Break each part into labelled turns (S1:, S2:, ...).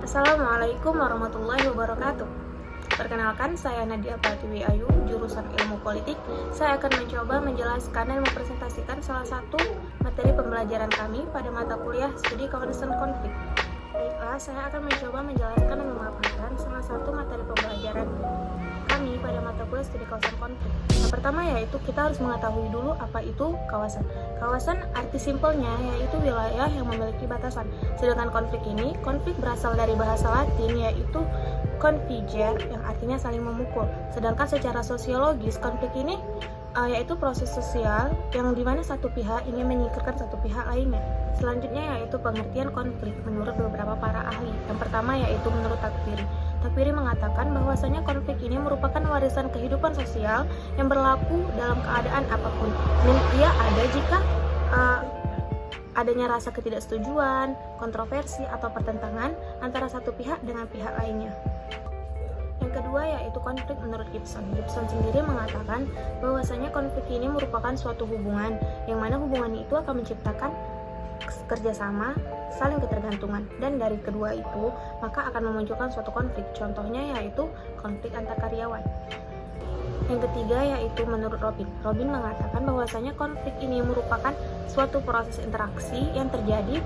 S1: Assalamualaikum warahmatullahi wabarakatuh. Perkenalkan, saya Nadia Pratiwi Ayu, jurusan Ilmu Politik. Saya akan mencoba menjelaskan dan mempresentasikan salah satu materi pembelajaran kami pada mata kuliah Studi Kawasan Konflik. Baiklah, saya akan mencoba menjelaskan dan memaparkan salah satu materi pembelajaran kami pada mata kuliah Studi Kawasan Konflik. Yang pertama yaitu kita harus mengetahui dulu apa itu kawasan. Kawasan arti simpelnya yaitu wilayah yang memiliki batasan. Sedangkan konflik berasal dari bahasa Latin yaitu configer yang artinya saling memukul. Sedangkan secara sosiologis konflik ini yaitu proses sosial yang dimana satu pihak ingin menyingkirkan satu pihak lainnya. Selanjutnya yaitu pengertian konflik menurut beberapa para ahli. Yang pertama yaitu menurut Takfiri. Takfiri mengatakan bahwasanya konflik ini merupakan warisan kehidupan sosial yang berlaku dalam keadaan apapun, dan ia ada jika adanya rasa ketidaksetujuan, kontroversi atau pertentangan antara satu pihak dengan pihak lainnya. Yang kedua yaitu konflik menurut Gibson. Gibson sendiri mengatakan bahwasanya konflik ini merupakan suatu hubungan yang mana hubungan itu akan menciptakan kerjasama, saling ketergantungan, dan dari kedua itu maka akan memunculkan suatu konflik. Contohnya yaitu konflik antar karyawan. Yang ketiga yaitu menurut Robin. Robin mengatakan bahwasanya konflik ini merupakan suatu proses interaksi yang terjadi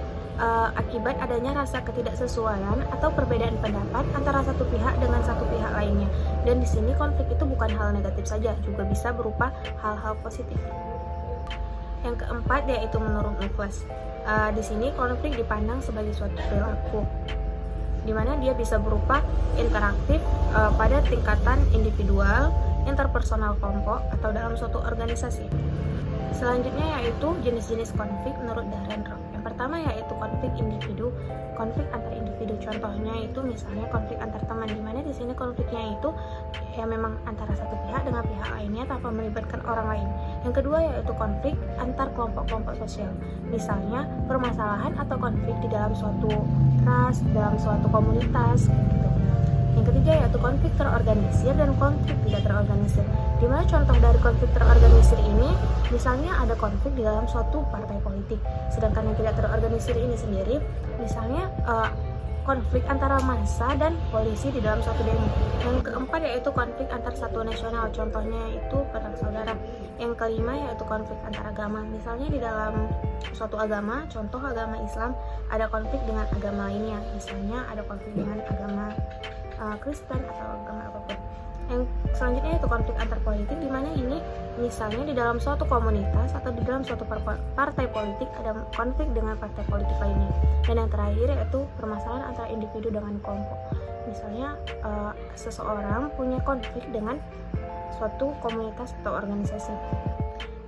S1: akibat adanya rasa ketidaksesuaian atau perbedaan pendapat antara satu pihak dengan satu pihak lainnya. Dan di sini konflik itu bukan hal negatif saja, juga bisa berupa hal-hal positif. Yang keempat yaitu menurut Nicholas. Di sini konflik dipandang sebagai suatu perilaku, di mana dia bisa berupa interaktif pada tingkatan individual, interpersonal kelompok, atau dalam suatu organisasi. Selanjutnya yaitu jenis-jenis konflik menurut Darren Rock. Yang pertama yaitu konflik individu, konflik antar individu. Contohnya itu misalnya konflik antar teman, di mana di sini konfliknya itu ya memang antara satu pihak dengan pihak lainnya tanpa melibatkan orang lain. Yang kedua yaitu konflik antar kelompok-kelompok sosial. Misalnya permasalahan atau konflik di dalam suatu ras, dalam suatu komunitas gitu. Yang ketiga yaitu konflik terorganisir dan konflik tidak terorganisir. Di mana contoh dari konflik terorganisir ini, misalnya ada konflik di dalam suatu partai politik. Sedangkan yang tidak terorganisir ini sendiri, misalnya konflik antara massa dan polisi di dalam suatu demo. Yang keempat yaitu konflik antar satuan nasional. Contohnya itu perang saudara. Yang kelima yaitu konflik antar agama. Misalnya di dalam suatu agama, contoh agama Islam, ada konflik dengan agama lainnya. Misalnya ada konflik dengan agama Kristen atau agama apapun. Yang selanjutnya itu konflik antar politik, di mana ini misalnya di dalam suatu komunitas atau di dalam suatu partai politik ada konflik dengan partai politik lainnya. Dan yang terakhir yaitu permasalahan antara individu dengan kelompok. Misalnya seseorang punya konflik dengan suatu komunitas atau organisasi.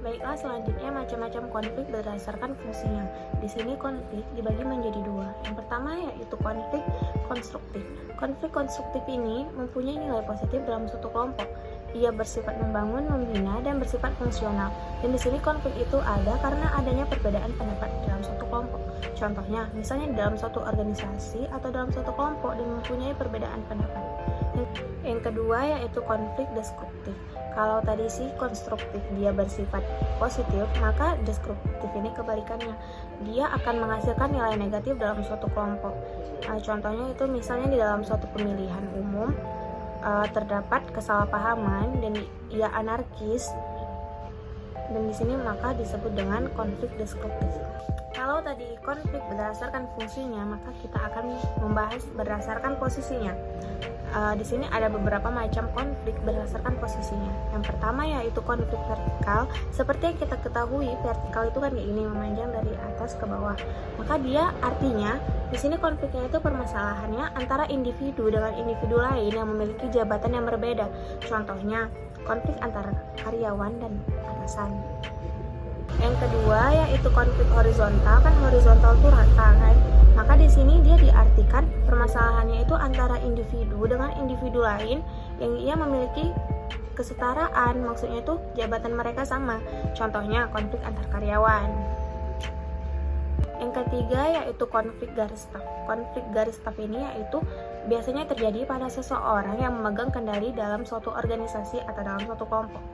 S1: Baiklah, selanjutnya macam-macam konflik berdasarkan fungsinya. Di sini konflik dibagi menjadi dua. Yang pertama yaitu konflik konstruktif. Konflik konstruktif ini mempunyai nilai positif dalam suatu kelompok. Ia bersifat membangun, membina, dan bersifat fungsional. Dan di sini konflik itu ada karena adanya perbedaan pendapat dalam suatu kelompok. Contohnya, misalnya dalam suatu organisasi atau dalam suatu kelompok dan mempunyai perbedaan pendapat. Yang kedua yaitu konflik destruktif. Kalau tadi sih konstruktif dia bersifat positif, maka destruktif ini kebalikannya. Dia akan menghasilkan nilai negatif dalam suatu kelompok. Contohnya itu misalnya di dalam suatu pemilihan umum terdapat kesalahpahaman dan ia anarkis. Dan di sini maka disebut dengan konflik destruktif. Kalau tadi konflik berdasarkan fungsinya, maka kita akan membahas berdasarkan posisinya. Di sini ada beberapa macam konflik berdasarkan posisinya. Yang pertama yaitu konflik vertikal. Seperti yang kita ketahui, vertikal itu kan kayak gini, memanjang dari atas ke bawah. Maka dia artinya di sini konfliknya itu permasalahannya antara individu dengan individu lain yang memiliki jabatan yang berbeda. Contohnya konflik antara karyawan dan atasan. Yang kedua yaitu konflik horizontal. Kan horizontal itu rata kan. Maka di sini dia diartikan permasalahannya itu antara individu dengan individu lain yang ia memiliki kesetaraan, maksudnya itu jabatan mereka sama. Contohnya konflik antar karyawan. Yang ketiga yaitu konflik garis staf. Konflik garis staf ini yaitu biasanya terjadi pada seseorang yang memegang kendali dalam suatu organisasi atau dalam suatu kelompok.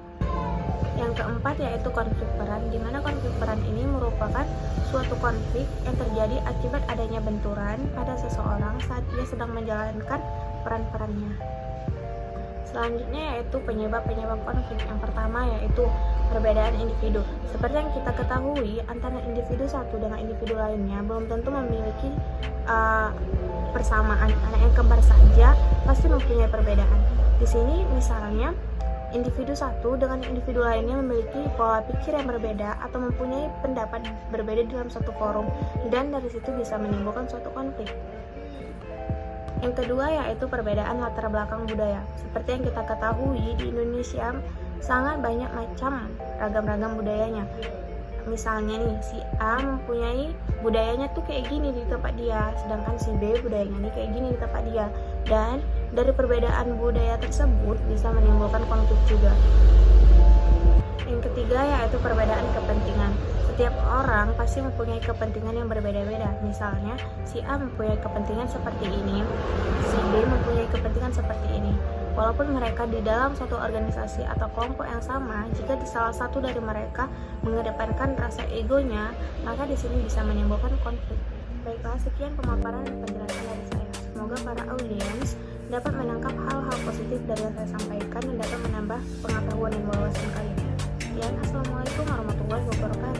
S1: Yang keempat yaitu konflik peran, di mana konflik peran ini merupakan suatu konflik yang terjadi akibat adanya benturan pada seseorang saat ia sedang menjalankan peran-perannya. Selanjutnya yaitu penyebab-penyebab konflik. Yang pertama yaitu perbedaan individu. Seperti yang kita ketahui, antara individu satu dengan individu lainnya belum tentu memiliki persamaan. Anak yang kembar saja pasti mempunyai perbedaan. Di sini misalnya individu satu dengan individu lainnya memiliki pola pikir yang berbeda atau mempunyai pendapat berbeda dalam satu forum, dan dari situ bisa menimbulkan suatu konflik. Yang kedua yaitu perbedaan latar belakang budaya. Seperti yang kita ketahui, di Indonesia sangat banyak macam ragam-ragam budayanya. Misalnya nih, si A mempunyai budayanya tuh kayak gini di tempat dia, sedangkan si B budayanya nih kayak gini di tempat dia. Dan dari perbedaan budaya tersebut bisa menimbulkan konflik juga. Yang ketiga yaitu perbedaan kepentingan. Setiap orang pasti mempunyai kepentingan yang berbeda-beda. Misalnya, si A mempunyai kepentingan seperti ini, si B mempunyai kepentingan seperti ini. Walaupun mereka di dalam suatu organisasi atau kelompok yang sama, jika di salah satu dari mereka mengedepankan rasa egonya, maka di sini bisa menimbulkan konflik. Baiklah, sekian pemaparan dan penjelasan dari saya. Semoga para audiens dapat menangkap hal-hal positif dari yang saya sampaikan dan dapat menambah pengetahuan dan wawasan kalian. Sekian, assalamualaikum warahmatullahi wabarakatuh.